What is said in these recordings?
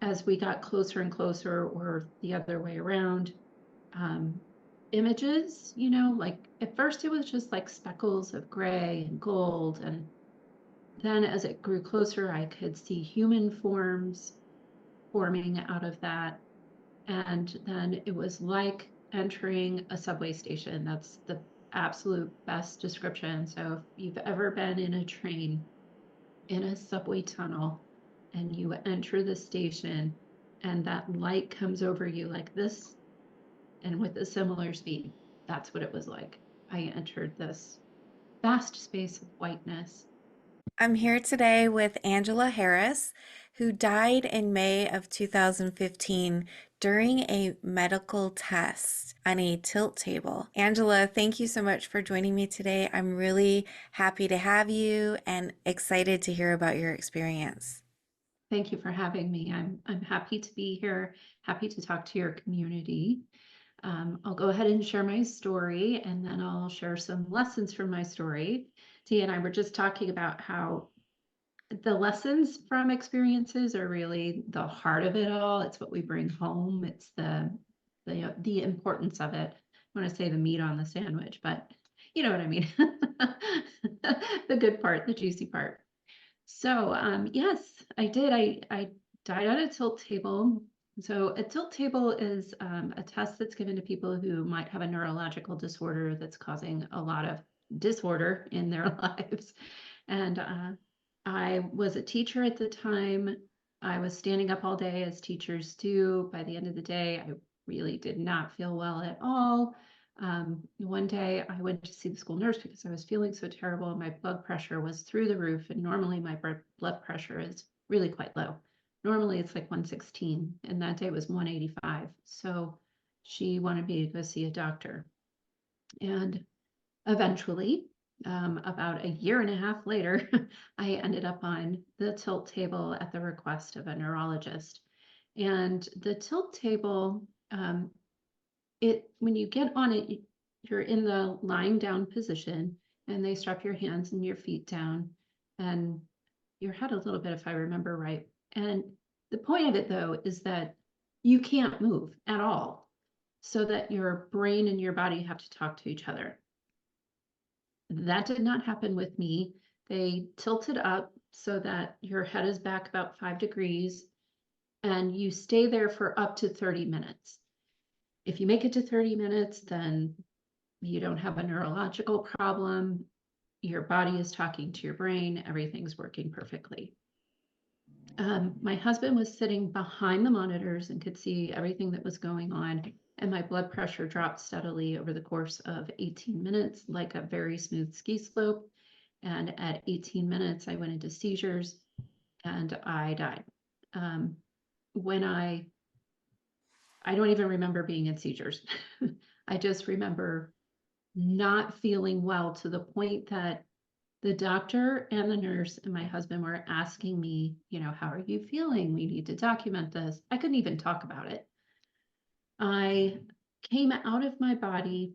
as we got closer and closer, or the other way around, images, like at first it was just like speckles of gray and gold. And then as it grew closer, I could see human forms forming out of that. And then it was like entering a subway station. That's the absolute best description. So if you've ever been in a train, in a subway tunnel, and you enter the station and that light comes over you like this and with a similar speed, that's what it was like. I entered this vast space of whiteness. I'm here today with Angela Harris, who died in May of 2015 during a medical test on a tilt table. Angela, thank you so much for joining me today. I'm really happy to have you and excited to hear about your experience. Thank you for having me. I'm happy to be here, happy to talk to your community. I'll go ahead and share my story, and then I'll share some lessons from my story. Tia and I were just talking about how the lessons from experiences are really the heart of it all. It's what we bring home. It's the importance of it. I want to say the meat on the sandwich, but you know what I mean. The good part, the juicy part. So yes, I did. I died on a tilt table. So a tilt table is a test that's given to people who might have a neurological disorder that's causing a lot of disorder in their lives. And I was a teacher at the time. I was standing up all day as teachers do. By the end of the day, I really did not feel well at all. One day I went to see the school nurse because I was feeling so terrible and my blood pressure was through the roof. And normally my blood pressure is really quite low. Normally it's like 116, and that day was 185. So she wanted me to go see a doctor. And eventually, about a year and a half later, I ended up on the tilt table at the request of a neurologist. And the tilt table, when you get on it, you're in the lying down position, and they strap your hands and your feet down, and your head a little bit, if I remember right. And the point of it, though, is that you can't move at all, so that your brain and your body have to talk to each other. That did not happen with me. They tilted up so that your head is back about 5 degrees, and you stay there for up to 30 minutes. If you make it to 30 minutes, then you don't have a neurological problem. Your body is talking to your brain. Everything's working perfectly. My husband was sitting behind the monitors and could see everything that was going on. And my blood pressure dropped steadily over the course of 18 minutes, like a very smooth ski slope. And at 18 minutes, I went into seizures and I died. When I don't even remember being in seizures. I just remember not feeling well to the point that the doctor and the nurse and my husband were asking me, how are you feeling? We need to document this. I couldn't even talk about it. I came out of my body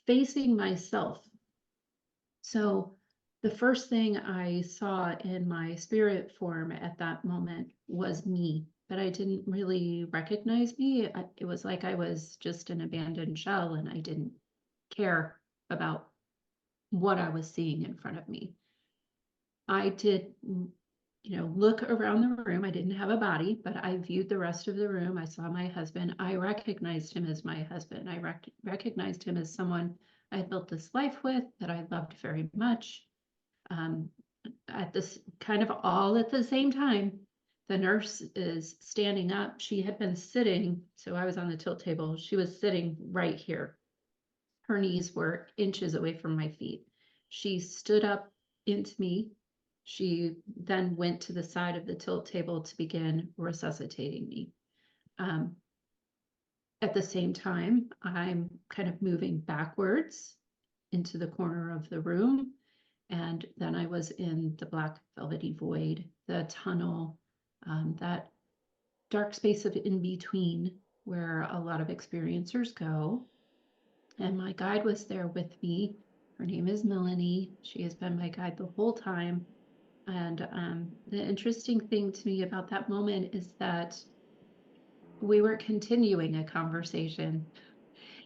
facing myself. So the first thing I saw in my spirit form at that moment was me, but I didn't really recognize me. It was like I was just an abandoned shell and I didn't care about what I was seeing in front of me. I did, look around the room. I didn't have a body, but I viewed the rest of the room. I saw my husband. I recognized him as my husband. I recognized him as someone I had built this life with, that I loved very much. Um, at this kind of all at the same time, the nurse is standing up. She had been sitting, so I was on the tilt table. She was sitting right here. Her knees were inches away from my feet. She stood up into me. She then went to the side of the tilt table to begin resuscitating me. Um, at the same time, I'm kind of moving backwards into the corner of the room. And then I was in the black velvety void, the tunnel, that dark space of in between where a lot of experiencers go. And my guide was there with me. Her name is Melanie. She has been my guide the whole time. And the interesting thing to me about that moment is that we were continuing a conversation.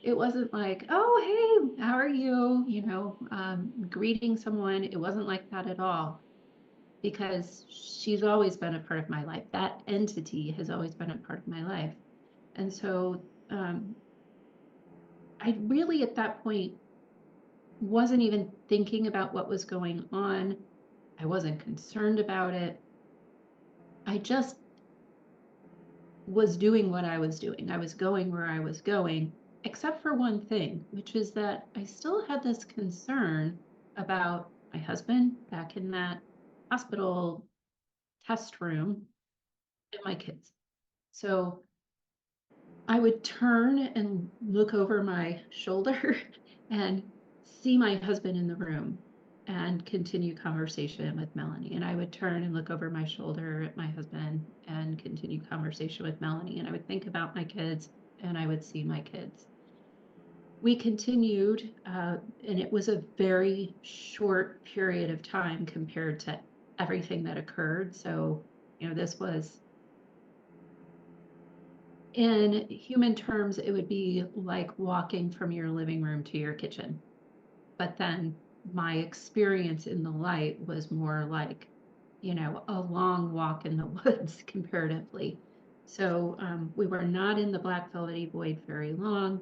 It wasn't like, oh, hey, how are you? Greeting someone. It wasn't like that at all, because she's always been a part of my life. That entity has always been a part of my life. And so I really, at that point, wasn't even thinking about what was going on. I wasn't concerned about it. I just was doing what I was doing. I was going where I was going, except for one thing, which is that I still had this concern about my husband back in that hospital test room and my kids. So I would turn and look over my shoulder and see my husband in the room and continue conversation with Melanie. And I would turn and look over my shoulder at my husband and continue conversation with Melanie. And I would think about my kids and I would see my kids. We continued, and it was a very short period of time compared to everything that occurred. So, this was, in human terms, it would be like walking from your living room to your kitchen. But then my experience in the light was more like, a long walk in the woods comparatively. So we were not in the black velvety void very long.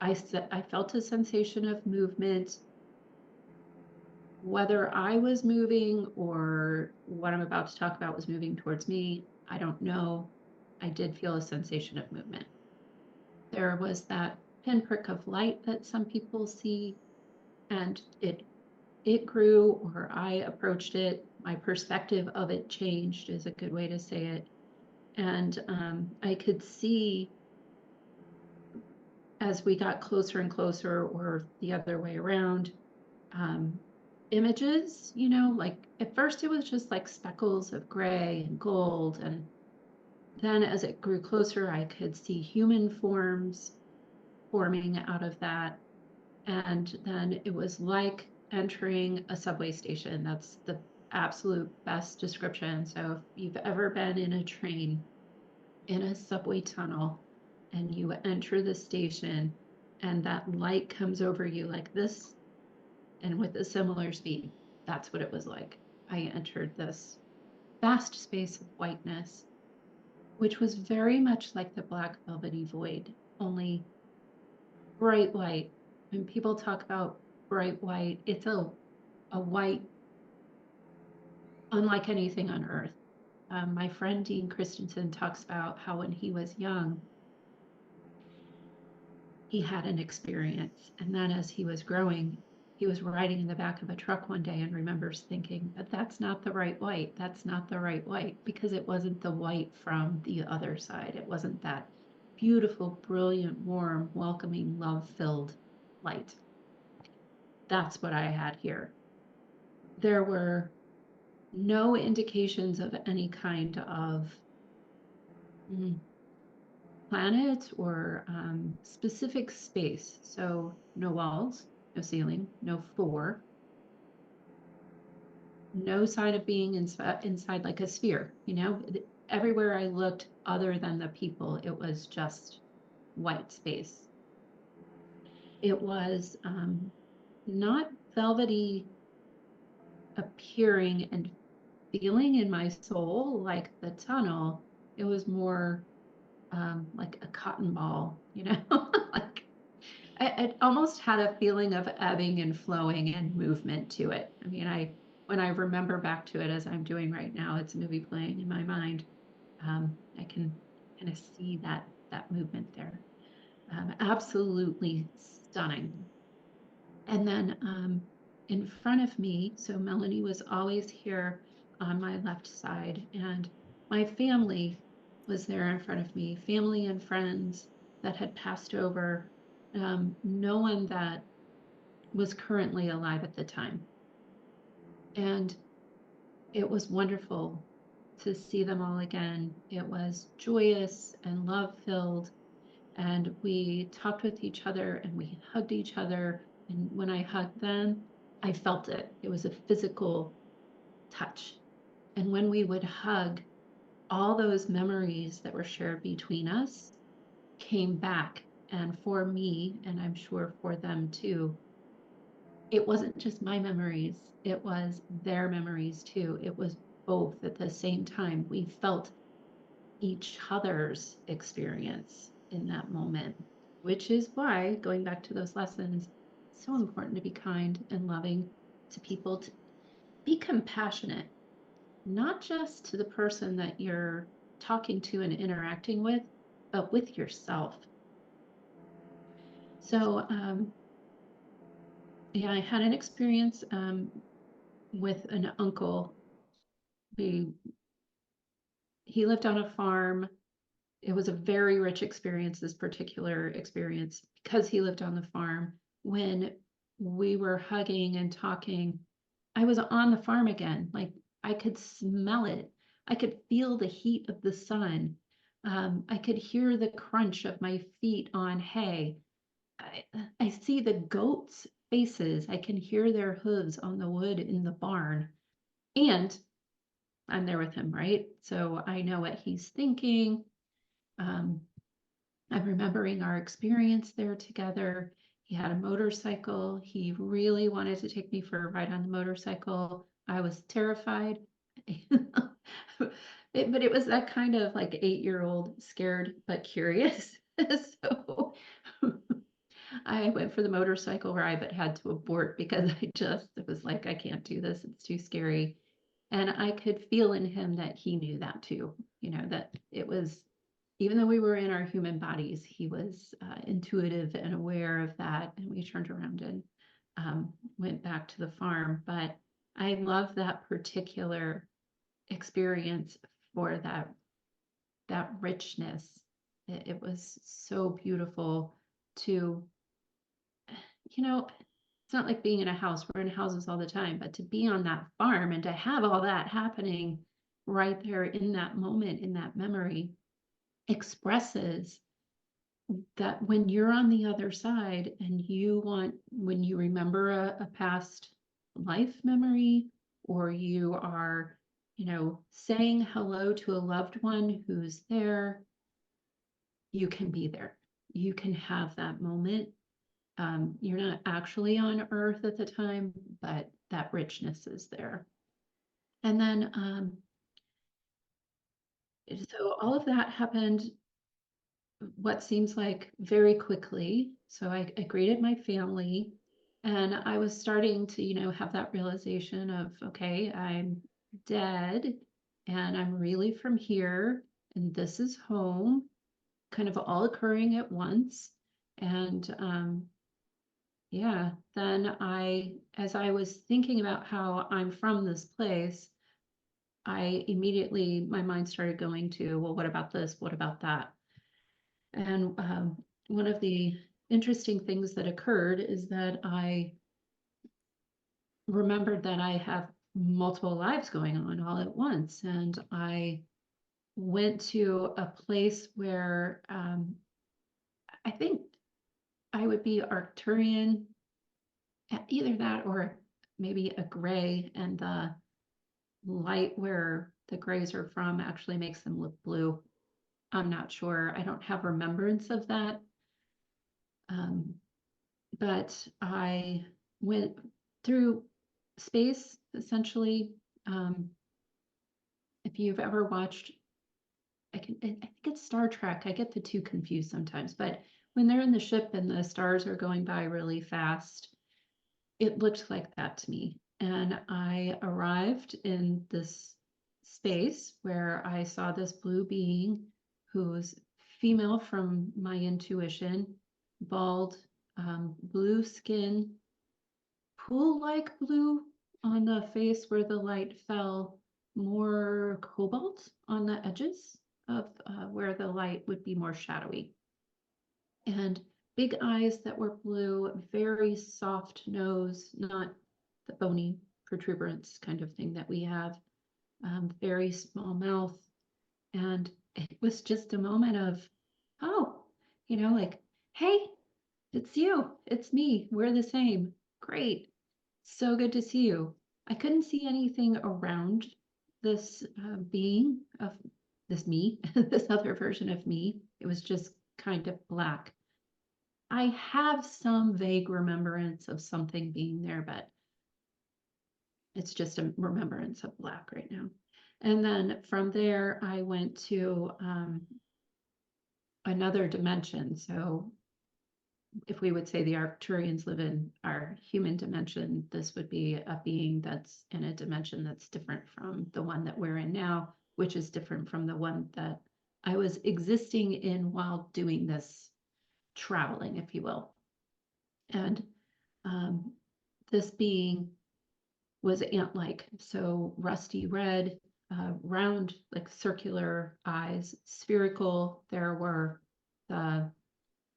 I felt a sensation of movement. Whether I was moving or what I'm about to talk about was moving towards me, I don't know. I did feel a sensation of movement. There was that pinprick of light that some people see, and it grew, or I approached it. My perspective of it changed, is a good way to say it. And I could see, as we got closer and closer, or the other way around, images, like at first it was just like speckles of gray and gold. And then as it grew closer, I could see human forms forming out of that. And then it was like entering a subway station. That's the absolute best description. So if you've ever been in a train, in a subway tunnel, and you enter the station and that light comes over you like this, and with a similar speed, that's what it was like. I entered this vast space of whiteness, which was very much like the black velvety void, only bright white. When people talk about bright white, it's a white unlike anything on earth. My friend Dean Christensen talks about how when he was young, he had an experience. And then as he was growing, he was riding in the back of a truck one day and remembers thinking, but that's not the right white. That's not the right white, because it wasn't the white from the other side. It wasn't that beautiful, brilliant, warm, welcoming, love-filled light. That's what I had here. There were no indications of any kind of planet or specific space. So no walls, no ceiling, no floor, no sign of being inside like a sphere. Everywhere I looked, other than the people, it was just white space. It was not velvety appearing and feeling in my soul like the tunnel. It was more like a cotton ball, like it almost had a feeling of ebbing and flowing and movement to it. I mean, when I remember back to it, as I'm doing right now, it's a movie playing in my mind. I can kind of see that movement there. Absolutely stunning. And then in front of me, so Melanie was always here on my left side, and my family was there in front of me, family and friends that had passed over, no one that was currently alive at the time. And it was wonderful to see them all again. It was joyous and love-filled, and we talked with each other and we hugged each other. And when I hugged them, I felt it. It was a physical touch. And when we would hug, all those memories that were shared between us came back. And for me, and I'm sure for them too, it wasn't just my memories, it was their memories too. It was both at the same time. We felt each other's experience in that moment, which is why, going back to those lessons, it's so important to be kind and loving to people, to be compassionate, not just to the person that you're talking to and interacting with, but with yourself. So, yeah, I had an experience with an uncle. He lived on a farm. It was a very rich experience, this particular experience, because he lived on the farm. When we were hugging and talking, I was on the farm again. Like, I could smell it. I could feel the heat of the sun. I could hear the crunch of my feet on hay. I see the goats' faces. I can hear their hooves on the wood in the barn. And I'm there with him, right? So I know what he's thinking. Um, I'm remembering our experience there together. He had a motorcycle. He really wanted to take me for a ride on the motorcycle. I was terrified. But it was that kind of like 8-year-old scared but curious. So I went for the motorcycle ride, but had to abort because it was like, I can't do this. It's too scary. And I could feel in him that he knew that too, that it was, even though we were in our human bodies, he was intuitive and aware of that. And we turned around and went back to the farm. But I love that particular experience for that richness. It was so beautiful to, it's not like being in a house. We're in houses all the time, but to be on that farm and to have all that happening right there in that moment, in that memory, expresses that when you're on the other side and when you remember a past life memory, or you are, saying hello to a loved one who's there, you can be there. You can have that moment. You're not actually on earth at the time, but that richness is there. And then, so all of that happened what seems like very quickly. So I greeted my family, and I was starting to, have that realization of, okay, I'm dead and I'm really from here, and this is home, kind of all occurring at once. And yeah, then as I was thinking about how I'm from this place, my mind started going to, well, what about this? What about that? And one of the interesting things that occurred is that I remembered that I have multiple lives going on all at once. And I went to a place where I think I would be Arcturian, either that or maybe a gray, and the light where the grays are from actually makes them look blue. I'm not sure. I don't have remembrance of that. But I went through space, essentially. Um, if you've ever watched, I think it's Star Trek. I get the two confused sometimes, but when they're in the ship and the stars are going by really fast, it looked like that to me. And I arrived in this space where I saw this blue being who's female from my intuition, bald, blue skin, pool-like blue on the face where the light fell, more cobalt on the edges of where the light would be more shadowy. And big eyes that were blue, very soft nose, not the bony protuberance kind of thing that we have, very small mouth. And it was just a moment of, oh, like, hey, it's you, it's me, we're the same. Great. So good to see you. I couldn't see anything around this being of this me, this other version of me. It was just kind of black. I have some vague remembrance of something being there, but it's just a remembrance of black right now. And then from there, I went to another dimension. So if we would say the Arcturians live in our human dimension, this would be a being that's in a dimension that's different from the one that we're in now, which is different from the one that I was existing in while doing this traveling, if you will. And this being was ant-like, so rusty red, round, like circular eyes, spherical. There were the,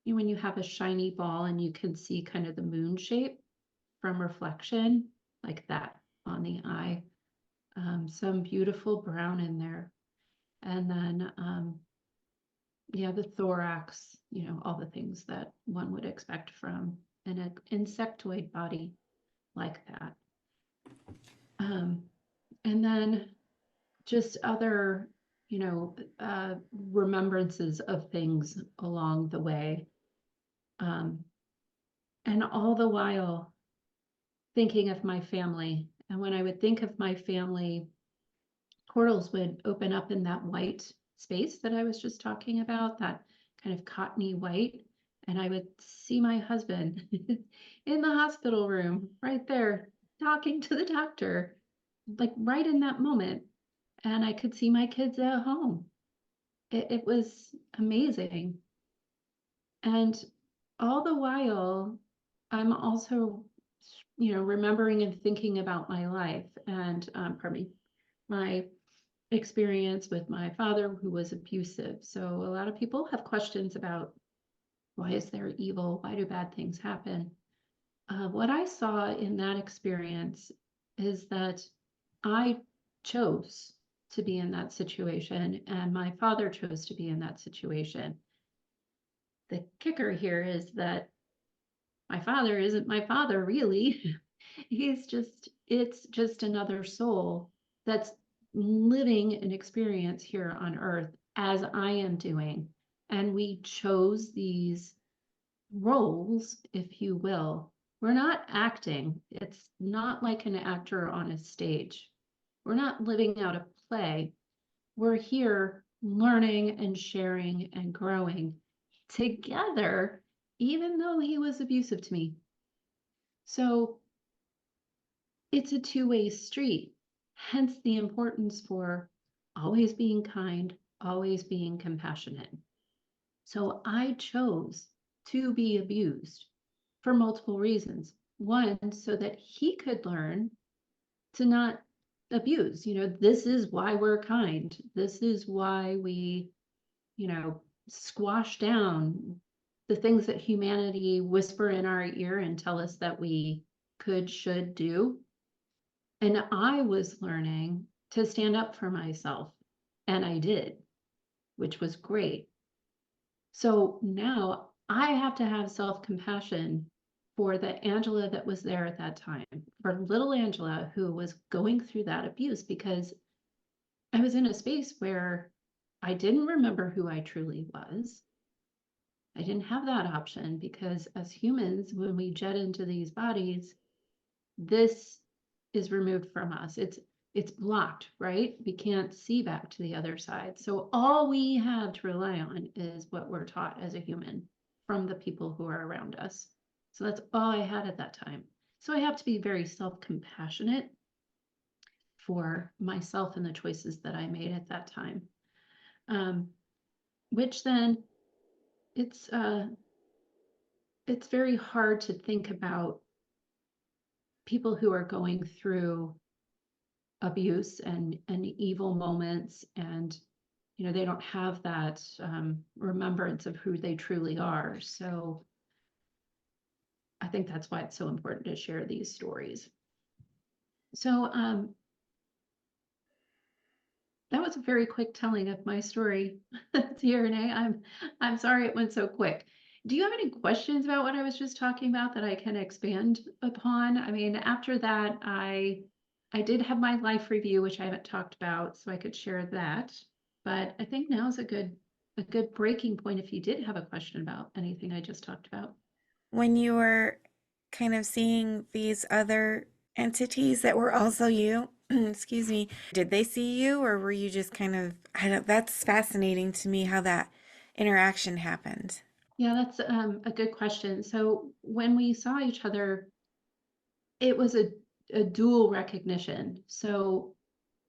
when you have a shiny ball and you can see kind of the moon shape from reflection, like that on the eye. Some beautiful brown in there. And then, yeah, the thorax, all the things that one would expect from an insectoid body like that. And then just other, remembrances of things along the way. And all the while thinking of my family. And when I would think of my family, portals would open up in that white space that I was just talking about, that kind of cottony white. And I would see my husband in the hospital room right there talking to the doctor, like right in that moment. And I could see my kids at home. It was amazing. And all the while, I'm also, remembering and thinking about my life and, pardon me, my experience with my father who was abusive. So a lot of people have questions about, why is there evil? Why do bad things happen? What I saw in that experience is that I chose to be in that situation, and my father chose to be in that situation. The kicker here is that my father isn't my father, really. It's just another soul that's living an experience here on earth as I am doing. And we chose these roles, if you will. We're not acting. It's not like an actor on a stage. We're not living out a play. We're here learning and sharing and growing together, even though he was abusive to me. So it's a two-way street, hence the importance for always being kind, always being compassionate. So I chose to be abused for multiple reasons. One, so that he could learn to not abuse. This is why we're kind. This is why we, squash down the things that humanity whisper in our ear and tell us that we could, should do. And I was learning to stand up for myself, and I did, which was great. So now I have to have self-compassion for the Angela that was there at that time, for little Angela who was going through that abuse, because I was in a space where I didn't remember who I truly was. I didn't have that option because as humans, when we jet into these bodies, this is removed from us. It's blocked, right? We can't see back to the other side. So all we have to rely on is what we're taught as a human from the people who are around us. So that's all I had at that time. So I have to be very self-compassionate for myself and the choices that I made at that time. Which then it's very hard to think about people who are going through abuse and evil moments, and they don't have that remembrance of who they truly are. So I think that's why it's so important to share these stories. So that was a very quick telling of my story. Tia Renee, I'm sorry it went so quick. Do you have any questions about what I was just talking about that I can expand upon? I mean, after that, I I did have my life review, which I haven't talked about, so I could share that. But I think now is a good breaking point if you did have a question about anything I just talked about. When you were kind of seeing these other entities that were also you, excuse me, did they see you or were you just kind of, I don't, that's fascinating to me how that interaction happened. Yeah, that's a good question. So when we saw each other, it was a dual recognition. So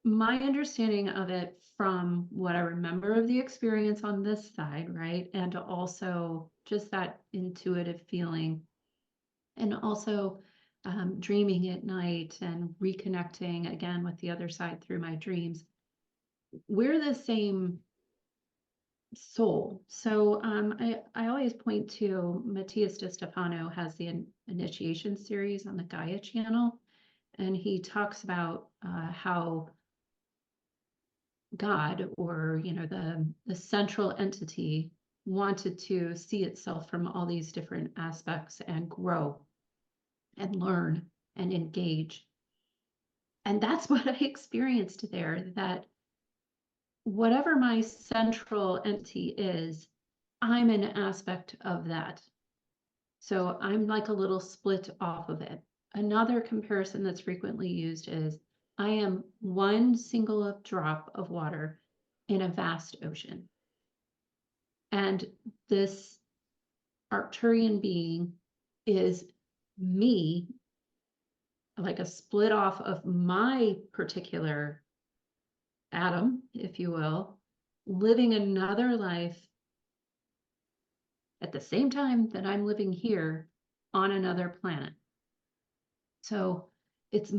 my understanding of it from what I remember of the experience on this side, right? And also just that intuitive feeling, and also dreaming at night and reconnecting again with the other side through my dreams. We're the same soul. So I always point to Matthias De Stefano has the initiation series on the Gaia channel, and he talks about how God, or the central entity, wanted to see itself from all these different aspects and grow and learn and engage. And that's what I experienced there, that whatever my central entity is, I'm an aspect of that. So I'm like a little split off of it. Another comparison that's frequently used is I am one single drop of water in a vast ocean. And this Arcturian being is me, like a split off of my particular atom, if you will, living another life at the same time that I'm living here on another planet. So it's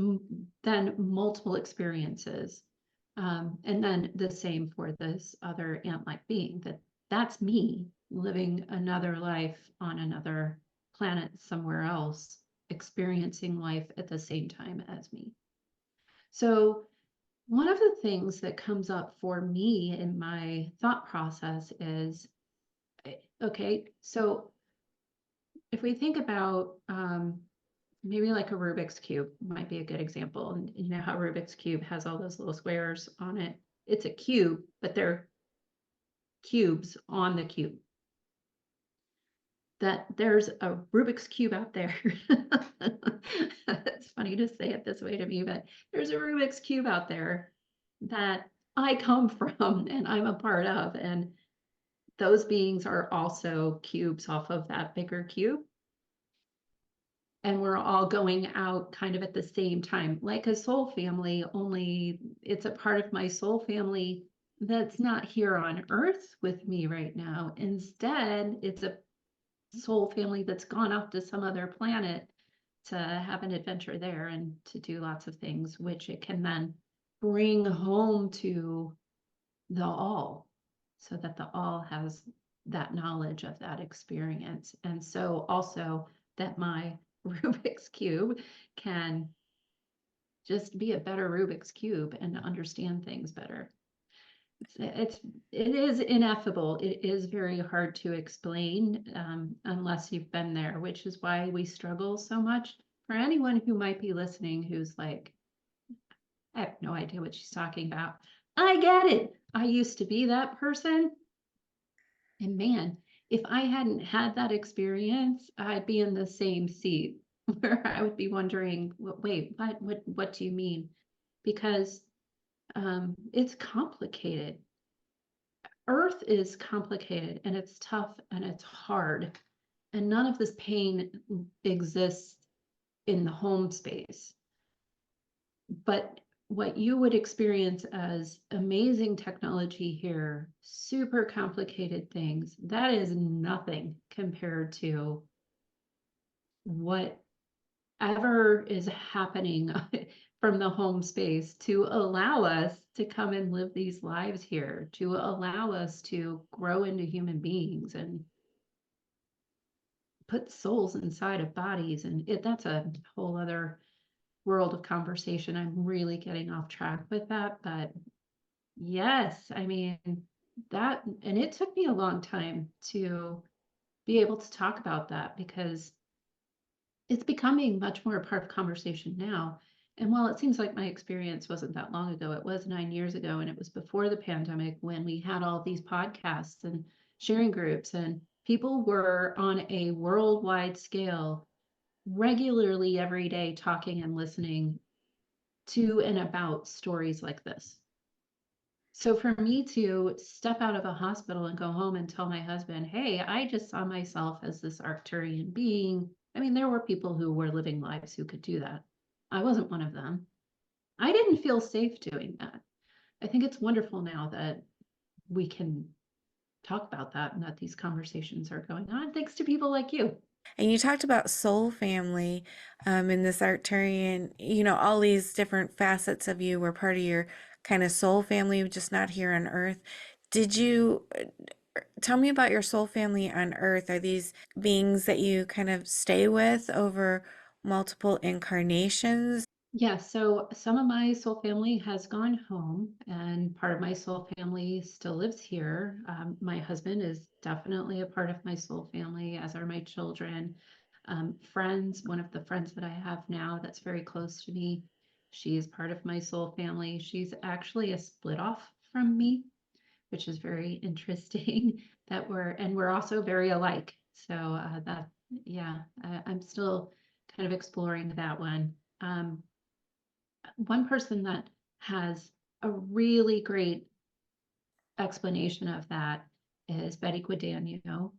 then multiple experiences. And then the same for this other ant-like being, that's me living another life on another planet somewhere else, experiencing life at the same time as me. So one of the things that comes up for me in my thought process is, okay, so if we think about maybe like a Rubik's Cube might be a good example. And you know how Rubik's Cube has all those little squares on it. It's a cube, but they're cubes on the cube. That there's a Rubik's Cube out there. It's funny to say it this way to me, but there's a Rubik's Cube out there that I come from and I'm a part of. And those beings are also cubes off of that bigger cube. And we're all going out kind of at the same time, like a soul family, only it's a part of my soul family that's not here on earth with me right now. Instead, it's a soul family that's gone off to some other planet to have an adventure there and to do lots of things, which it can then bring home to the all, so that the all has that knowledge of that experience. And so also that my Rubik's Cube can just be a better Rubik's Cube and understand things better. It is ineffable. It is very hard to explain unless you've been there, which is why we struggle so much. For anyone who might be listening who's like, I have no idea what she's talking about. I get it. I used to be that person. And man, if I hadn't had that experience, I'd be in the same seat where I would be wondering, wait, what do you mean? Because it's complicated. Earth is complicated and it's tough and it's hard. And none of this pain exists in the home space. But what you would experience as amazing technology here, super complicated things, that is nothing compared to whatever is happening from the home space to allow us to come and live these lives here, to allow us to grow into human beings and put souls inside of bodies. And that's a whole other world of conversation. I'm really getting off track with that, but yes, I mean, that, and it took me a long time to be able to talk about that because it's becoming much more a part of conversation now. And while it seems like my experience wasn't that long ago, it was 9 years ago, and it was before the pandemic when we had all these podcasts and sharing groups, and people were on a worldwide scale regularly every day talking and listening to and about stories like this. So for me to step out of a hospital and go home and tell my husband, hey, I just saw myself as this Arcturian being. I mean, there were people who were living lives who could do that. I wasn't one of them. I didn't feel safe doing that. I think it's wonderful now that we can talk about that and that these conversations are going on thanks to people like you. And you talked about soul family in this Arcturian, all these different facets of you were part of your kind of soul family, just not here on Earth. Did you tell me about your soul family on Earth? Are these beings that you kind of stay with over multiple incarnations? Yeah, so some of my soul family has gone home, and part of my soul family still lives here. My husband is definitely a part of my soul family, as are my children. Friends, one of the friends that I have now that's very close to me, she is part of my soul family. She's actually a split off from me, which is very interesting that we're also very alike. So yeah, I'm still kind of exploring that one. One person that has a really great explanation of that is Betty Guadagno.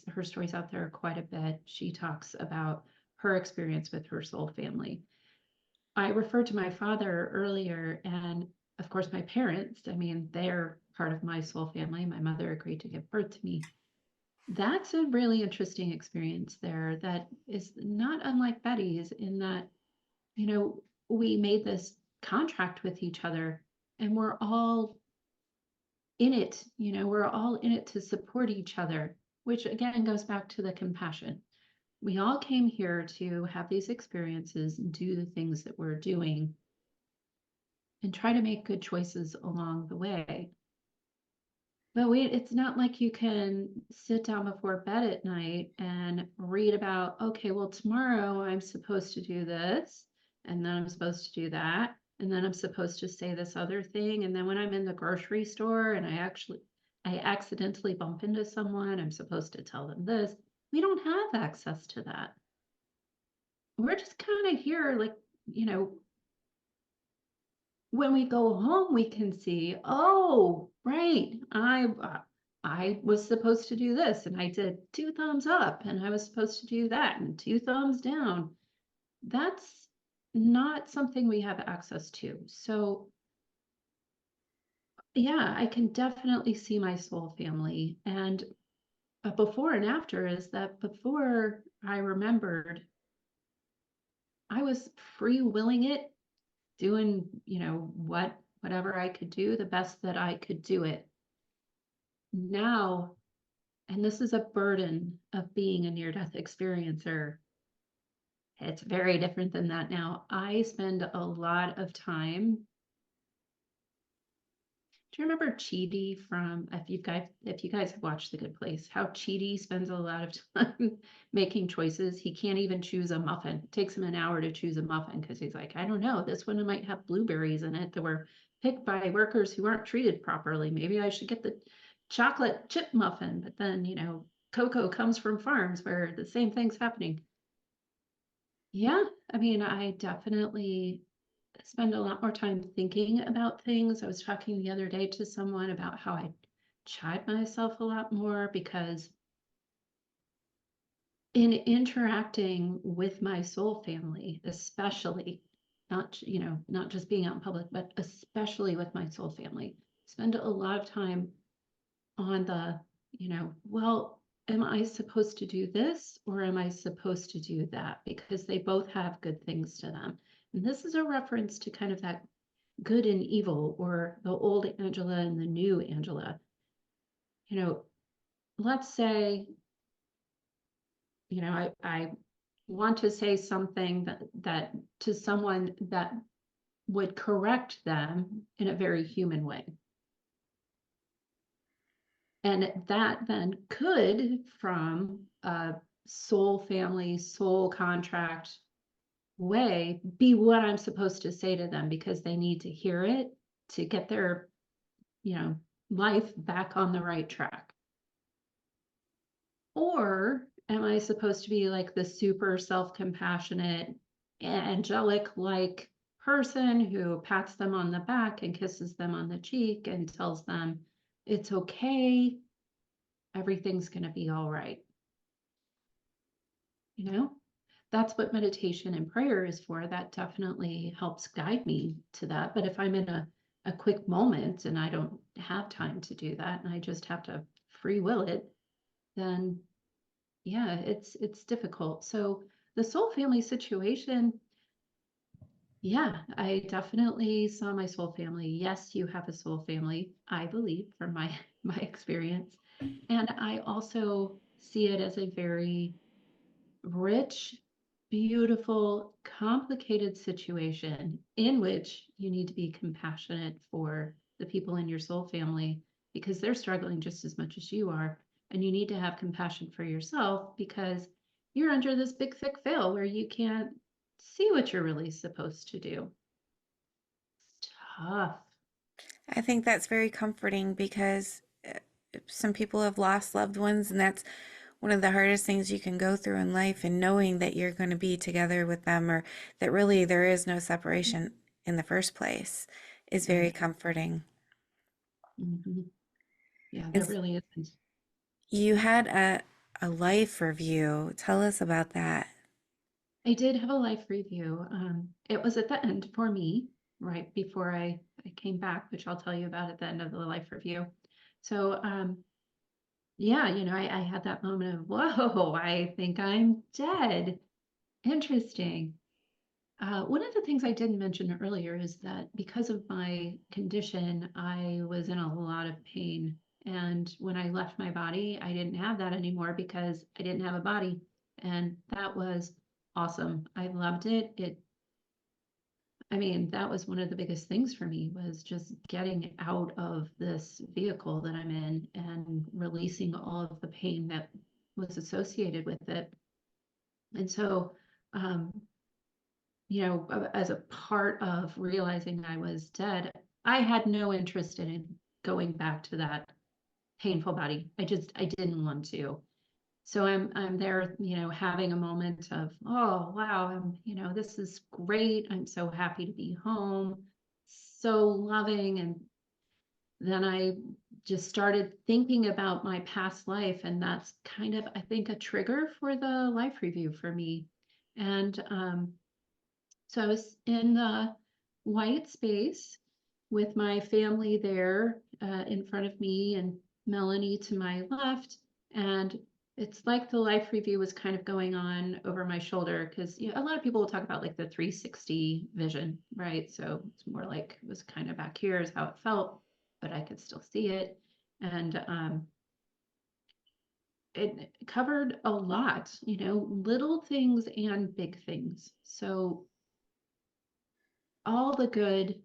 Her story's out there quite a bit. She talks about her experience with her soul family. I referred to my father earlier, and of course, my parents, I mean, they're part of my soul family. My mother agreed to give birth to me. That's a really interesting experience there that is not unlike Betty's in that, you know, we made this contract with each other and we're all in it, we're all in it to support each other, which again goes back to the compassion. We all came here to have these experiences and do the things that we're doing and try to make good choices along the way. But it's not like you can sit down before bed at night and read about, okay, well, tomorrow I'm supposed to do this, and then I'm supposed to do that, and then I'm supposed to say this other thing. And then when I'm in the grocery store and I accidentally bump into someone, I'm supposed to tell them this. We don't have access to that. We're just kind of here, like, you know, when we go home, we can see, oh, right, I was supposed to do this and I did 2 thumbs up and I was supposed to do that and 2 thumbs down. That's not something we have access to. So yeah, I can definitely see my soul family. And a before and after is that before I remembered, I was free willing it, doing, whatever I could do, the best that I could do it. Now, and this is a burden of being a near-death experiencer, it's very different than that now. I spend a lot of time. Do you remember Chidi from, if you guys have watched The Good Place, how Chidi spends a lot of time making choices? He can't even choose a muffin. It takes him an hour to choose a muffin because he's like, I don't know, this one might have blueberries in it that were picked by workers who aren't treated properly. Maybe I should get the chocolate chip muffin. But then, cocoa comes from farms where the same thing's happening. Yeah, I mean, I definitely spend a lot more time thinking about things. I was talking the other day to someone about how I chide myself a lot more because in interacting with my soul family, especially not just being out in public, but especially with my soul family, spend a lot of time on the, well, am I supposed to do this or am I supposed to do that? Because they both have good things to them. And this is a reference to kind of that good and evil, or the old Angela and the new Angela. You know, let's say, I want to say something that to someone that would correct them in a very human way. And that then could, from a soul family, soul contract, way be what I'm supposed to say to them because they need to hear it to get their, life back on the right track? Or am I supposed to be like the super self-compassionate, angelic like person who pats them on the back and kisses them on the cheek and tells them it's okay, everything's going to be all right? You know, that's what meditation and prayer is for. That definitely helps guide me to that. But if I'm in a quick moment and I don't have time to do that and I just have to free will it, then yeah, it's difficult. So the soul family situation, yeah, I definitely saw my soul family. Yes, you have a soul family, I believe, from my my experience. And I also see it as a very rich, beautiful, complicated situation in which you need to be compassionate for the people in your soul family because they're struggling just as much as you are. And you need to have compassion for yourself because you're under this big, thick veil where you can't see what you're really supposed to do. It's tough. I think that's very comforting because some people have lost loved ones, and that's one of the hardest things you can go through in life. And knowing that you're going to be together with them, or that really there is no separation in the first place, is very Right. comforting. Mhm. Yeah, And there really isn't. you had a life review. Tell us about that. I did have a life review. It was at the end for me, right before I came back, which I'll tell you about at the end of the life review. So, yeah, I had that moment of, whoa, I think I'm dead. Interesting. One of the things I didn't mention earlier is that because of my condition, I was in a lot of pain. And when I left my body, I didn't have that anymore because I didn't have a body. And that was awesome. I loved it. I mean, that was one of the biggest things for me was just getting out of this vehicle that I'm in and releasing all of the pain that was associated with it. And so, um, as a part of realizing I was dead, I had no interest in going back to that painful body. I didn't want to. So I'm there, having a moment of, oh wow, this is great. I'm so happy to be home, so loving. And then I just started thinking about my past life, and that's kind of, I think, a trigger for the life review for me. And so I was in the white space with my family there in front of me and Melanie to my left. And it's like the life review was kind of going on over my shoulder because a lot of people will talk about like the 360 vision, right? So it's more like it was kind of back here is how it felt, but I could still see it. And it covered a lot, little things and big things. So all the good,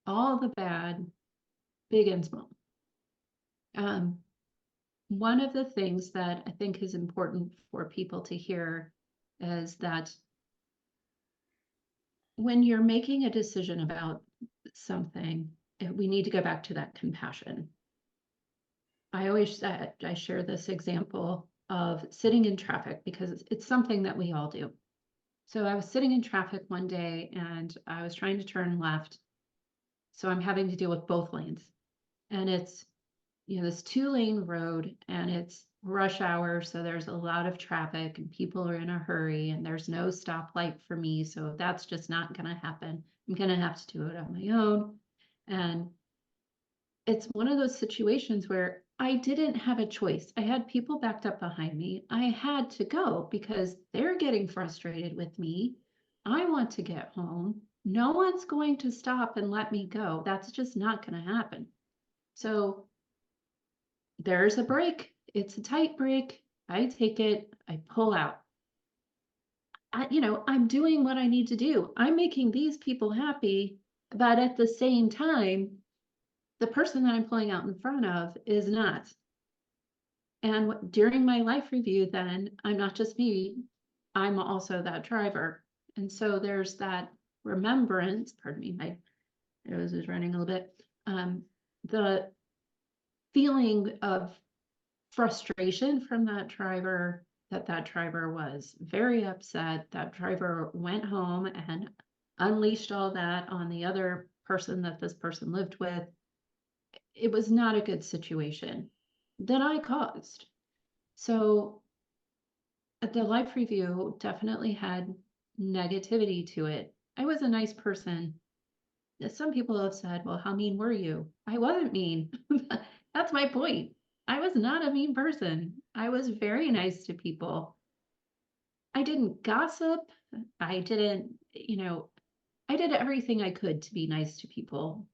all the bad, big and small. Um, One of the things that I think is important for people to hear is that when you're making a decision about something, we need to go back to that compassion. I share this example of sitting in traffic because it's something that we all do. So I was sitting in traffic one day and I was trying to turn left. So I'm having to deal with both lanes. And it's this 2-lane road and it's rush hour. So there's a lot of traffic and people are in a hurry and there's no stoplight for me. So that's just not going to happen. I'm going to have to do it on my own. And it's one of those situations where I didn't have a choice. I had people backed up behind me. I had to go because they're getting frustrated with me. I want to get home. No one's going to stop and let me go. That's just not going to happen. So there's a break. It's a tight break. I take it, I pull out. I'm doing what I need to do. I'm making these people happy, but at the same time, the person that I'm pulling out in front of is not. And during my life review, then I'm not just me, I'm also that driver. And so there's that remembrance, pardon me, my nose is running a little bit. The feeling of frustration from that driver, that driver was very upset. That driver went home and unleashed all that on the other person that this person lived with. It was not a good situation that I caused. So the life review definitely had negativity to it. I was a nice person. Some people have said, well, how mean were you? I wasn't mean. That's my point. I was not a mean person. I was very nice to people. I didn't gossip. I didn't, I did everything I could to be nice to people.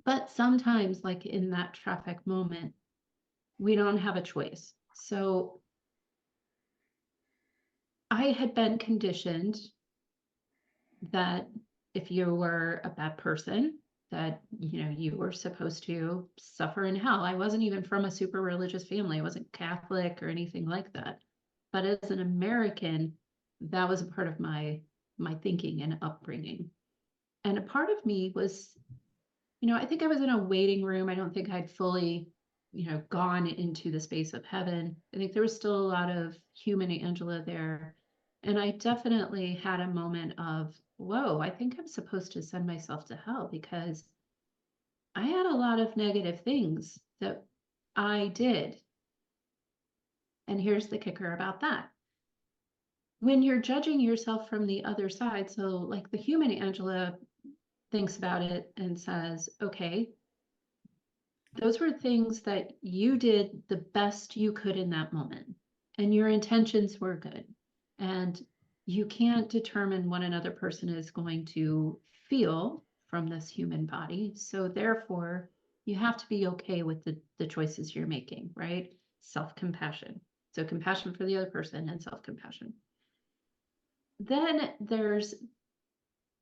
But sometimes, like in that traffic moment, we don't have a choice. So I had been conditioned that if you were a bad person, that you were supposed to suffer in hell. I wasn't even from a super religious family. I wasn't Catholic or anything like that. But as an American, that was a part of my thinking and upbringing. And a part of me was, I think I was in a waiting room. I don't think I'd fully, gone into the space of heaven. I think there was still a lot of human Angela there. And I definitely had a moment of, whoa, I think I'm supposed to send myself to hell because I had a lot of negative things that I did. And here's the kicker about that. When you're judging yourself from the other side, so like the human Angela thinks about it and says, okay, those were things that you did the best you could in that moment, and your intentions were good. And you can't determine what another person is going to feel from this human body. So therefore, you have to be okay with the choices you're making, right? Self-compassion. So compassion for the other person and self-compassion. Then there's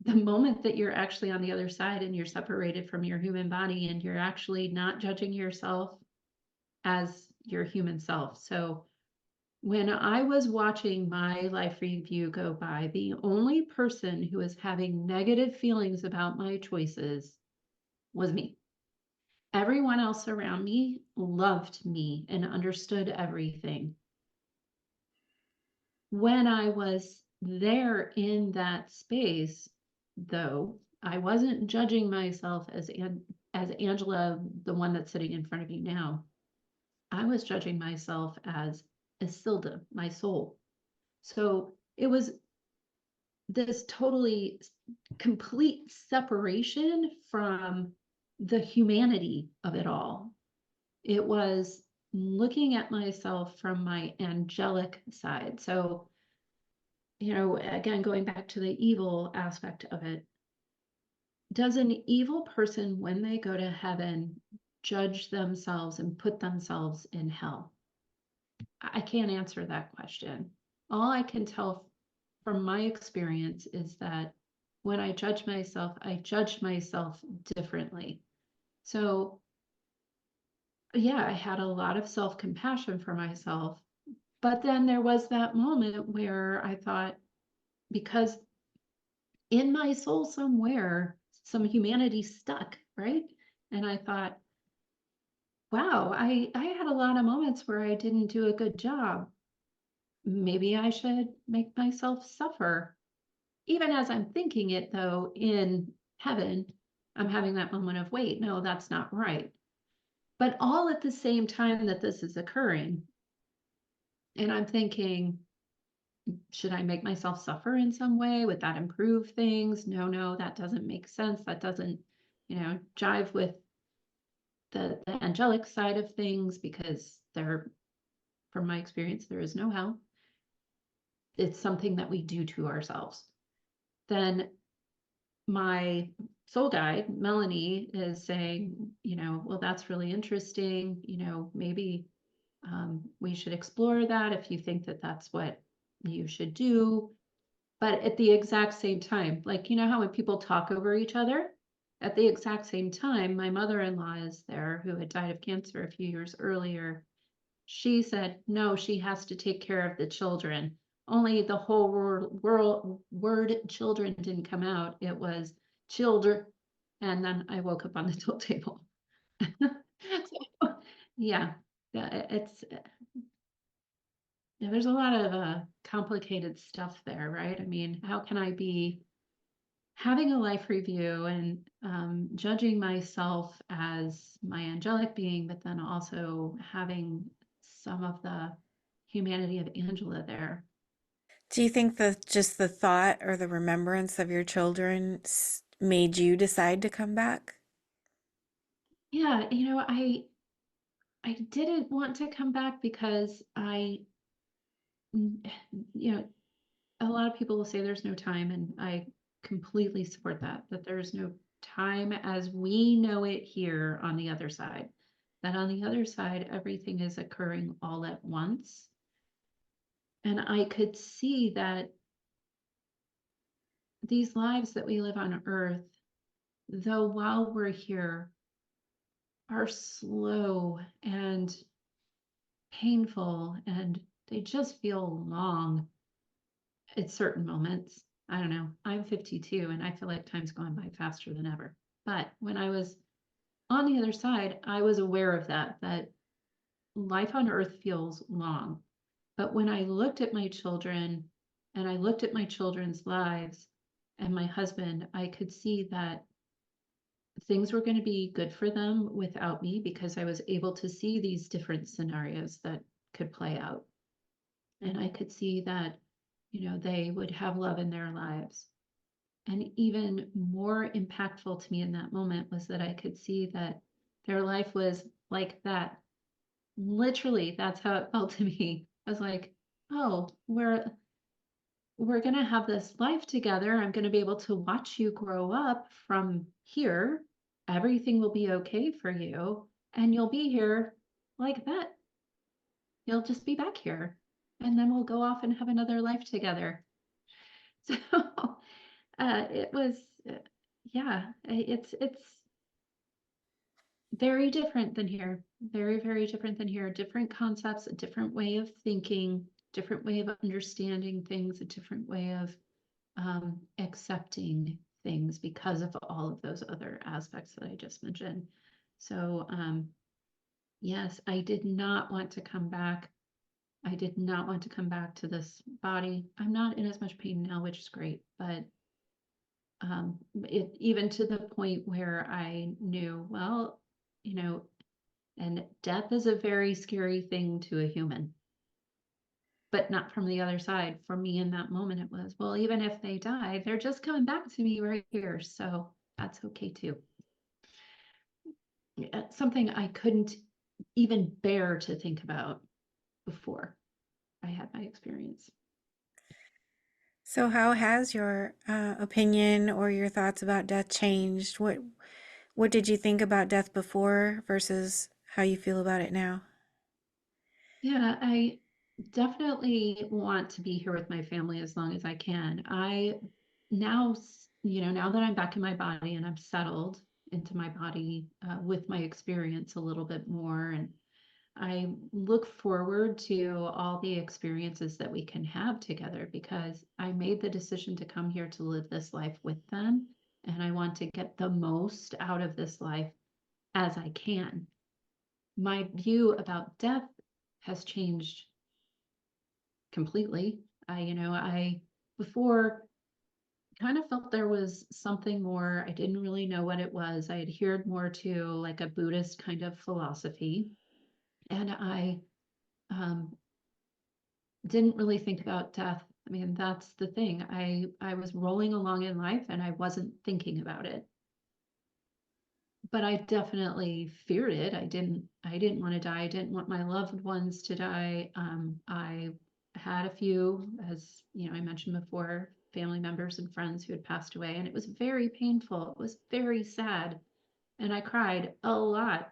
the moment that you're actually on the other side and you're separated from your human body and you're actually not judging yourself as your human self. So when I was watching my life review go by, the only person who was having negative feelings about my choices was me. Everyone else around me loved me and understood everything. When I was there in that space, though, I wasn't judging myself as Angela, the one that's sitting in front of you now. I was judging myself as Isilda, my soul. So it was this totally complete separation from the humanity of it all. It was looking at myself from my angelic side. So, again, going back to the evil aspect of it, does an evil person, when they go to heaven, judge themselves and put themselves in hell? I can't answer that question. All I can tell from my experience is that when I judge myself differently. So, yeah, I had a lot of self-compassion for myself. But then there was that moment where I thought, because in my soul somewhere, some humanity stuck, right? And I thought, wow, I had a lot of moments where I didn't do a good job. Maybe I should make myself suffer. Even as I'm thinking it, though, in heaven, I'm having that moment of, wait, no, that's not right. But all at the same time that this is occurring. And I'm thinking, should I make myself suffer in some way? Would that improve things? No, that doesn't make sense. That doesn't, jive with the angelic side of things, because from my experience, there is no hell. It's something that we do to ourselves. Then my soul guide, Melanie, is saying, well, that's really interesting. Maybe we should explore that if you think that that's what you should do. But at the exact same time, like, how when people talk over each other, at the exact same time, my mother-in-law is there, who had died of cancer a few years earlier. She said, no, she has to take care of the children. only the whole word children didn't come out. It was children. And then I woke up on the tilt table. So, yeah, it's yeah, there's a lot of complicated stuff there, right? I mean, how can I be having a life review and judging myself as my angelic being, but then also having some of the humanity of Angela there? Do you think that just the thought or the remembrance of your children made you decide to come back? Yeah, I didn't want to come back because you know, a lot of people will say there's no time, and I completely support that, that there's no time as we know it here on the other side. That on the other side, everything is occurring all at once. And I could see that these lives that we live on Earth, though while we're here, are slow and painful, and they just feel long at certain moments. I don't know. I'm 52 and I feel like time's going by faster than ever. But when I was on the other side, I was aware of that life on earth feels long. But when I looked at my children and I looked at my children's lives and my husband, I could see that things were going to be good for them without me, because I was able to see these different scenarios that could play out. And I could see that, they would have love in their lives. And even more impactful to me in that moment was that I could see that their life was like that. Literally, that's how it felt to me. I was like, oh, we're going to have this life together. I'm going to be able to watch you grow up from here. Everything will be okay for you, and you'll be here like that. You'll just be back here, and then we'll go off and have another life together. So it was, uh, yeah, it's very different than here. Very, very different than here. Different concepts, a different way of thinking, different way of understanding things, a different way of accepting things because of all of those other aspects that I just mentioned. So, yes, I did not want to come back. I did not want to come back to this body. I'm not in as much pain now, which is great, but it even to the point where I knew, well, you know, and death is a very scary thing to a human, but not from the other side. For me in that moment, it was, well, even if they die, they're just coming back to me right here. So that's okay too. It's something I couldn't even bear to think about before I had my experience. So, how has your opinion or your thoughts about death changed? What did you think about death before versus how you feel about it now? Yeah, I definitely want to be here with my family as long as I can. I now, now that I'm back in my body and I'm settled into my body with my experience a little bit more, and I look forward to all the experiences that we can have together, because I made the decision to come here to live this life with them, and I want to get the most out of this life as I can. My view about death has changed completely. I before kind of felt there was something more. I didn't really know what it was. I adhered more to like a Buddhist kind of philosophy, and I um, didn't really think about death. I mean, that's the thing. I was rolling along in life and I wasn't thinking about it. But I definitely feared it. I didn't want to die. I didn't want my loved ones to die. I had a few, as I mentioned before, family members and friends who had passed away, and it was very painful. It was very sad, and I cried a lot.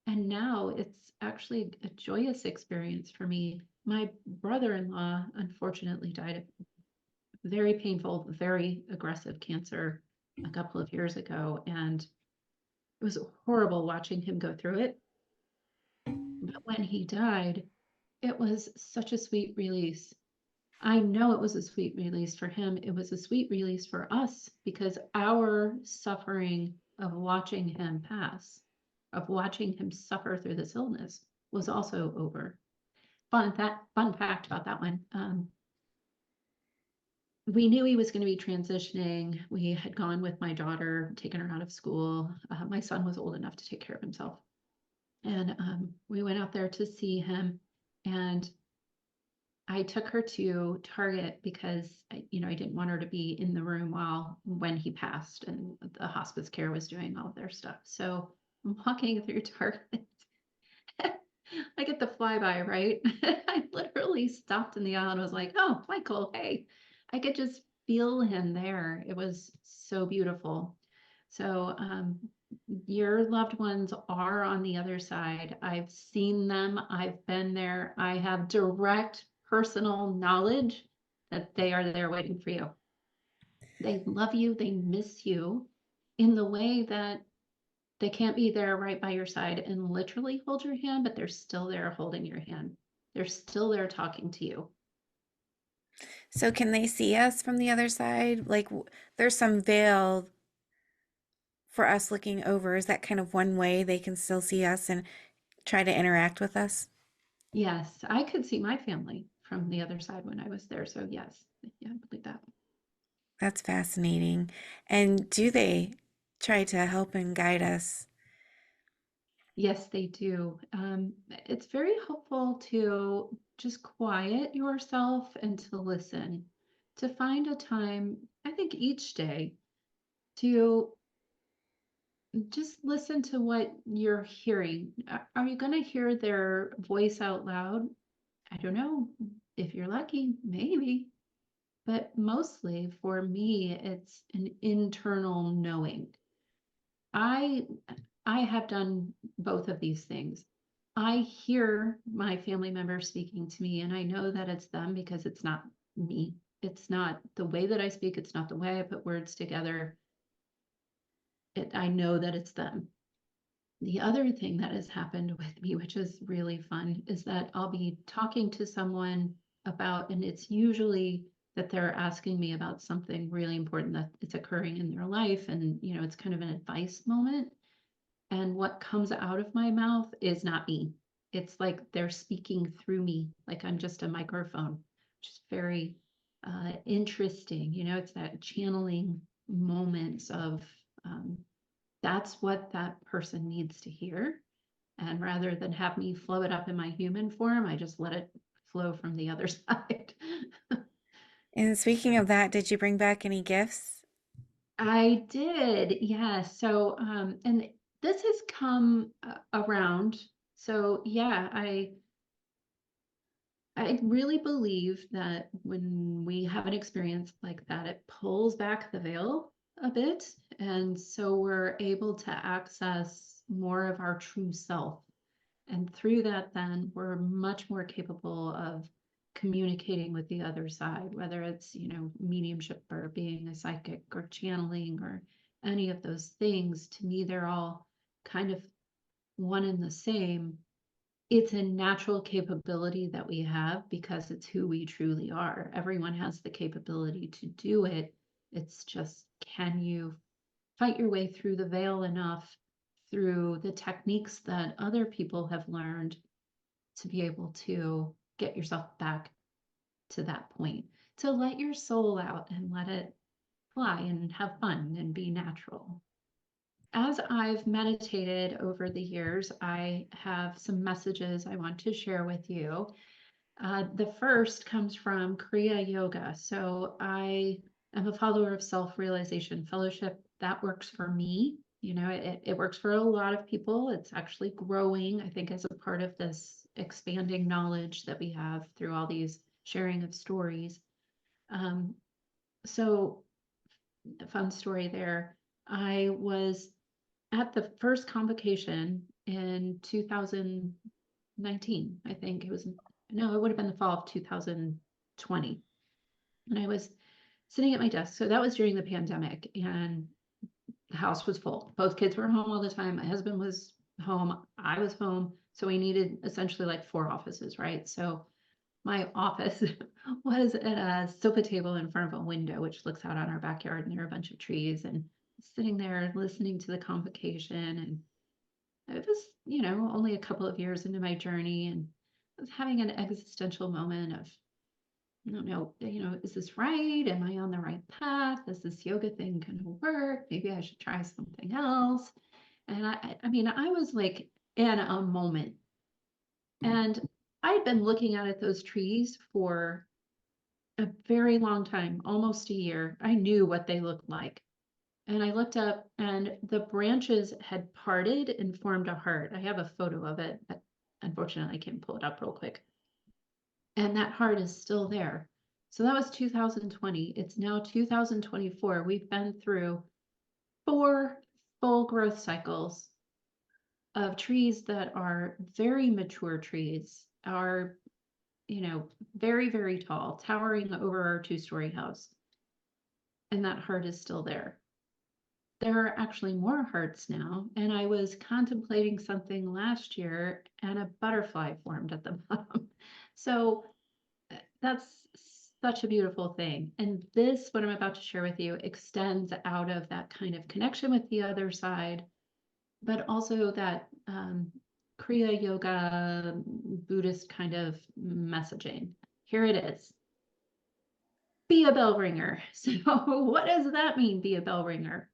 And now it's actually a joyous experience for me. My brother-in-law unfortunately died of very painful, very aggressive cancer a couple of years ago, and it was horrible watching him go through it. But when he died, it was such a sweet release. I know it was a sweet release for him. It was a sweet release for us because our suffering of watching him pass, of watching him suffer through this illness, was also over. Fun fact about that one. We knew he was going to be transitioning. We had gone with my daughter, taken her out of school. My son was old enough to take care of himself. And we went out there to see him. And I took her to Target because I didn't want her to be in the room when he passed and the hospice care was doing all of their stuff. So I'm walking through Target. I get the flyby, right? I literally stopped in the aisle and was like, "Oh, Michael, hey." I could just feel him there. It was so beautiful. So your loved ones are on the other side. I've seen them. I've been there. I have direct personal knowledge that they are there waiting for you. They love you. They miss you in the way that they can't be there right by your side and literally hold your hand, but they're still there holding your hand. They're still there talking to you. So can they see us from the other side? Like there's some veil for us looking over. Is that kind of one way they can still see us and try to interact with us? Yes, I could see my family from the other side when I was there. So yes, yeah, I believe that. That's fascinating. And do they try to help and guide us? Yes, they do. It's very helpful to just quiet yourself and to listen, to find a time, I think each day, to just listen to what you're hearing. Are you going to hear their voice out loud? I don't know. If you're lucky, maybe. But mostly for me, it's an internal knowing. I I have done both of these things. I hear my family members speaking to me, and I know that it's them because it's not me. It's not the way that I speak. It's not the way I put words together. I know that it's them. The other thing that has happened with me, which is really fun, is that I'll be talking to someone about, and it's usually that they're asking me about something really important that it's occurring in their life. And, it's kind of an advice moment. And what comes out of my mouth is not me. It's like they're speaking through me, like I'm just a microphone, which is very interesting. It's that channeling moments of that's what that person needs to hear. And rather than have me flow it up in my human form, I just let it flow from the other side. And speaking of that, did you bring back any gifts? I did, yeah. So, and this has come around. So, yeah, I really believe that when we have an experience like that, it pulls back the veil a bit. And so we're able to access more of our true self. And through that, then we're much more capable of communicating with the other side, whether it's, mediumship or being a psychic or channeling or any of those things. To me, they're all kind of one and the same. It's a natural capability that we have because it's who we truly are. Everyone has the capability to do it. It's just, can you fight your way through the veil enough through the techniques that other people have learned to be able to get yourself back to that point, to let your soul out and let it fly and have fun and be natural. As I've meditated over the years, I have some messages I want to share with you. The first comes from Kriya Yoga. So I am a follower of Self-Realization Fellowship. That works for me. It works for a lot of people. It's actually growing, I think, as a part of this expanding knowledge that we have through all these sharing of stories. So a fun story there. I was at the first convocation in 2019, I think it was, no, it would have been the fall of 2020. And I was sitting at my desk. So that was during the pandemic, and the house was full. Both kids were home all the time. My husband was home. I was home. So we needed essentially like 4 offices, right? So my office was at a sofa table in front of a window, which looks out on our backyard, and there are a bunch of trees, and sitting there listening to the convocation. And it was, only a couple of years into my journey, and I was having an existential moment of, I don't know, is this right? Am I on the right path? Is this yoga thing going to work? Maybe I should try something else. And I mean, I was like in a moment. And I'd been looking out at those trees for a very long time, almost a year. I knew what they looked like. And I looked up and the branches had parted and formed a heart. I have a photo of it, but unfortunately I can't pull it up real quick. And that heart is still there. So that was 2020. It's now 2024. We've been through 4 full growth cycles of trees that are very mature trees, are, very, very tall, towering over our 2-story house. And that heart is still there. There are actually more hearts now. And I was contemplating something last year and a butterfly formed at the bottom. So that's such a beautiful thing. And this, what I'm about to share with you, extends out of that kind of connection with the other side, but also that Kriya Yoga, Buddhist kind of messaging. Here it is. Be a bell ringer. So what does that mean, be a bell ringer?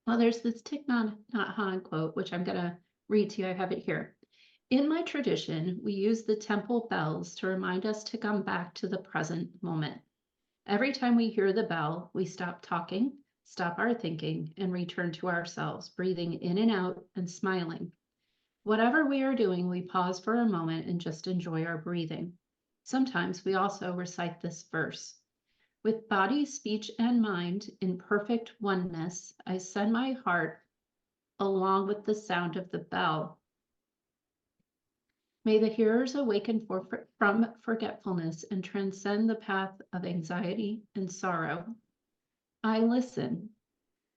Well, there's this Thich Nhat Hanh quote, which I'm going to read to you. I have it here. In my tradition, we use the temple bells to remind us to come back to the present moment. Every time we hear the bell, we stop talking, stop our thinking, and return to ourselves, breathing in and out and smiling. Whatever we are doing, we pause for a moment and just enjoy our breathing. Sometimes we also recite this verse. With body, speech, and mind in perfect oneness, I send my heart along with the sound of the bell. May the hearers awaken from forgetfulness and transcend the path of anxiety and sorrow. I listen.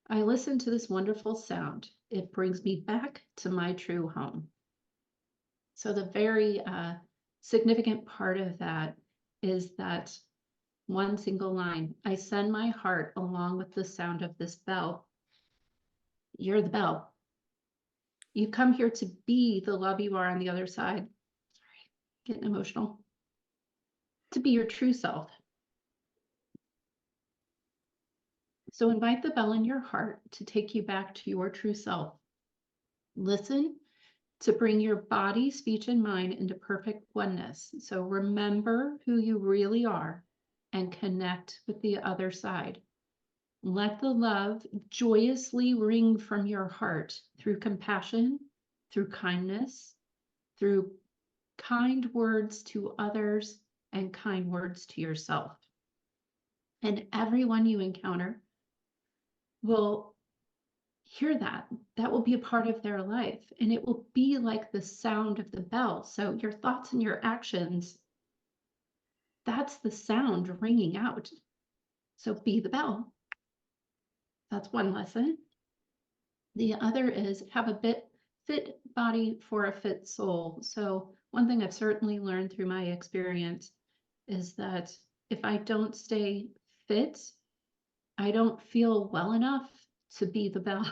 I listen to this wonderful sound. It brings me back to my true home. So the very significant part of that is that one single line. I send my heart along with the sound of this bell. You're the bell. You've come here to be the love you are on the other side. Sorry, getting emotional. To be your true self. So invite the bell in your heart to take you back to your true self. Listen to bring your body, speech, and mind into perfect oneness. So remember who you really are and connect with the other side. Let the love joyously ring from your heart through compassion, through kindness, through kind words to others, and kind words to yourself. And everyone you encounter will hear that. That will be a part of their life. And it will be like the sound of the bell. So your thoughts and your actions, that's the sound ringing out. So be the bell. That's one lesson. The other is have a fit body for a fit soul. So one thing I've certainly learned through my experience is that if I don't stay fit, I don't feel well enough to be the bell,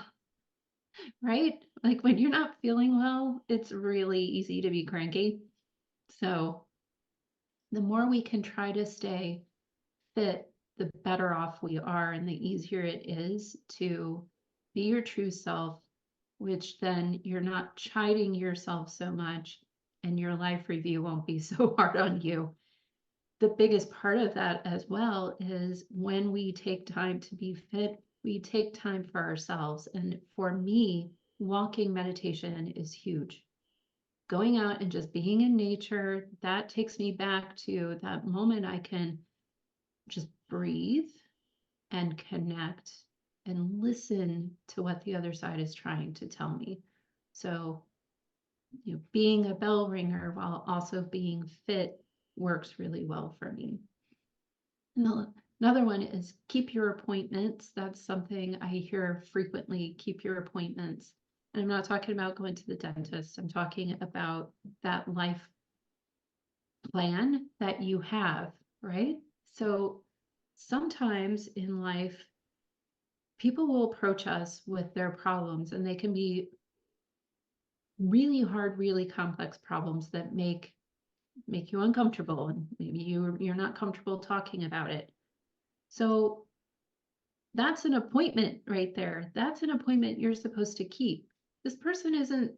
right? Like when you're not feeling well, it's really easy to be cranky. So the more we can try to stay fit, the better off we are and the easier it is to be your true self, which then you're not chiding yourself so much and your life review won't be so hard on you. The biggest part of that as well is when we take time to be fit, we take time for ourselves. And for me, walking meditation is huge. Going out and just being in nature, that takes me back to that moment I can just breathe and connect and listen to what the other side is trying to tell me. So, being a bell ringer while also being fit works really well for me. And another one is keep your appointments. That's something I hear frequently, keep your appointments. And I'm not talking about going to the dentist. I'm talking about that life plan that you have, right? So sometimes in life, people will approach us with their problems, and they can be really hard, really complex problems that make you uncomfortable, and maybe you're not comfortable talking about it. So that's an appointment right there. That's an appointment you're supposed to keep. This person isn't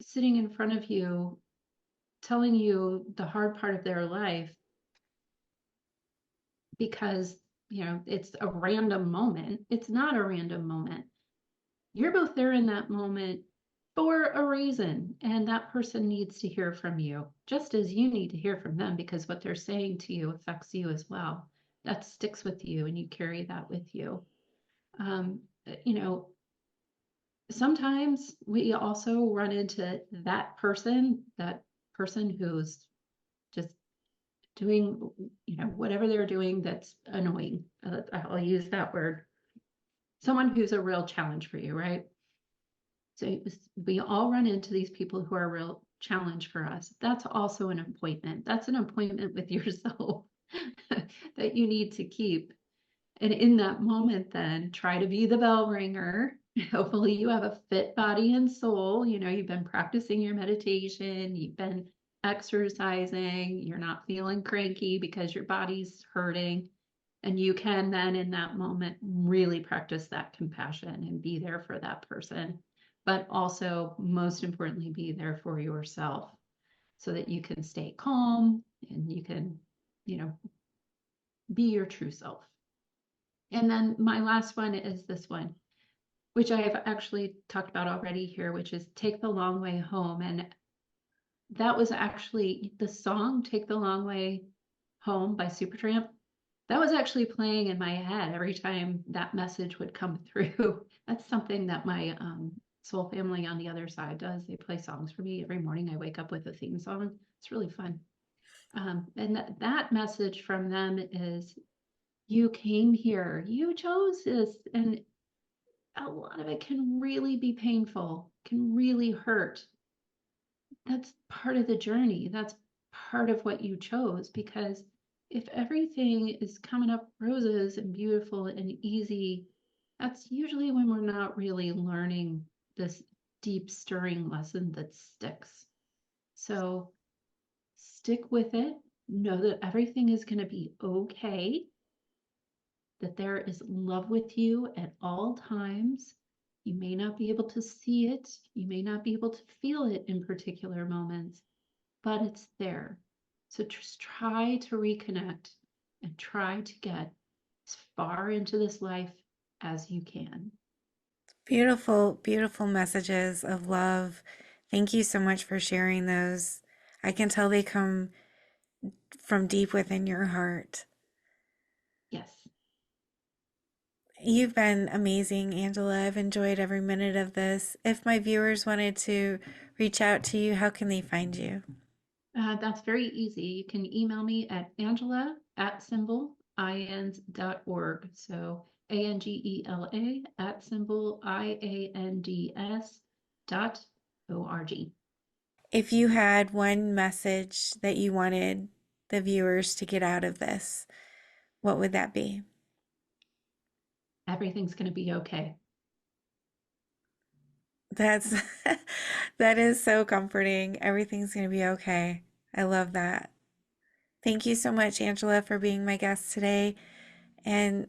sitting in front of you telling you the hard part of their life because, it's a random moment. It's not a random moment. You're both there in that moment for a reason, and that person needs to hear from you, just as you need to hear from them, because what they're saying to you affects you as well. That sticks with you, and you carry that with you. Um, you know, Sometimes we also run into that person who's just doing, whatever they're doing that's annoying. I'll use that word. Someone who's a real challenge for you, right? So we all run into these people who are a real challenge for us. That's also an appointment. That's an appointment with yourself that you need to keep. And in that moment, then try to be the bell ringer. Hopefully, you have a fit body and soul. You've been practicing your meditation, you've been exercising, you're not feeling cranky because your body's hurting. And you can then, in that moment, really practice that compassion and be there for that person. But also, most importantly, be there for yourself so that you can stay calm and you can, you know, be your true self. And then my last one is this one, which I have actually talked about already here, which is Take the Long Way Home. And that was actually the song Take the Long Way Home by Supertramp. That was actually playing in my head every time that message would come through. That's something that my soul family on the other side does. They play songs for me every morning. I wake up with a theme song. It's really fun. And that message from them is, you came here, you chose this, and a lot of it can really be painful, can really hurt. That's part of the journey. That's part of what you chose, because if everything is coming up roses and beautiful and easy, that's usually when we're not really learning this deep stirring lesson that sticks. So stick with it. Know that everything is going to be okay, that there is love with you at all times. You may not be able to see it, you may not be able to feel it in particular moments, but it's there. So just try to reconnect and try to get as far into this life as you can. Beautiful, beautiful messages of love. Thank you so much for sharing those. I can tell they come from deep within your heart. Yes. You've been amazing, Angela. I've enjoyed every minute of this. If my viewers wanted to reach out to you, how can they find you? That's very easy. You can email me at angela@iands.org. So ANGELA @IANDS.org. If you had one message that you wanted the viewers to get out of this, what would that be? Everything's going to be okay. That's that is so comforting. Everything's going to be okay. I love that. Thank you so much, Angela, for being my guest today. And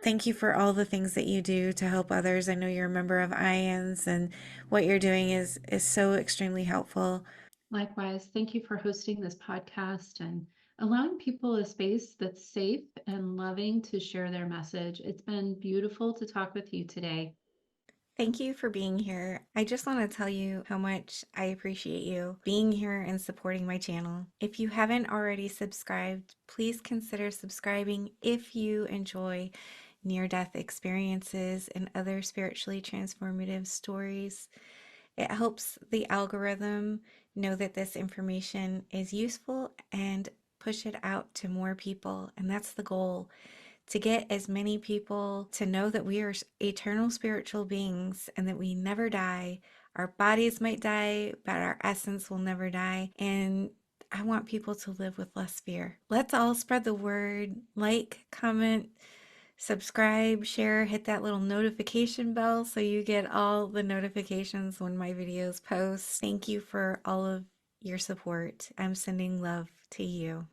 thank you for all the things that you do to help others. I know you're a member of IANDS, and what you're doing is so extremely helpful. Likewise, thank you for hosting this podcast and allowing people a space that's safe and loving to share their message. It's been beautiful to talk with you today. Thank you for being here. I just want to tell you how much I appreciate you being here and supporting my channel. If you haven't already subscribed, please consider subscribing if you enjoy near-death experiences and other spiritually transformative stories. It helps the algorithm know that this information is useful and push it out to more people, and that's the goal, to get as many people to know that we are eternal spiritual beings and that we never die. Our bodies might die, but our essence will never die. And I want people to live with less fear. Let's all spread the word. Like, comment, subscribe, share, hit that little notification bell so you get all the notifications when my videos post. Thank you for all of your support. I'm sending love to you.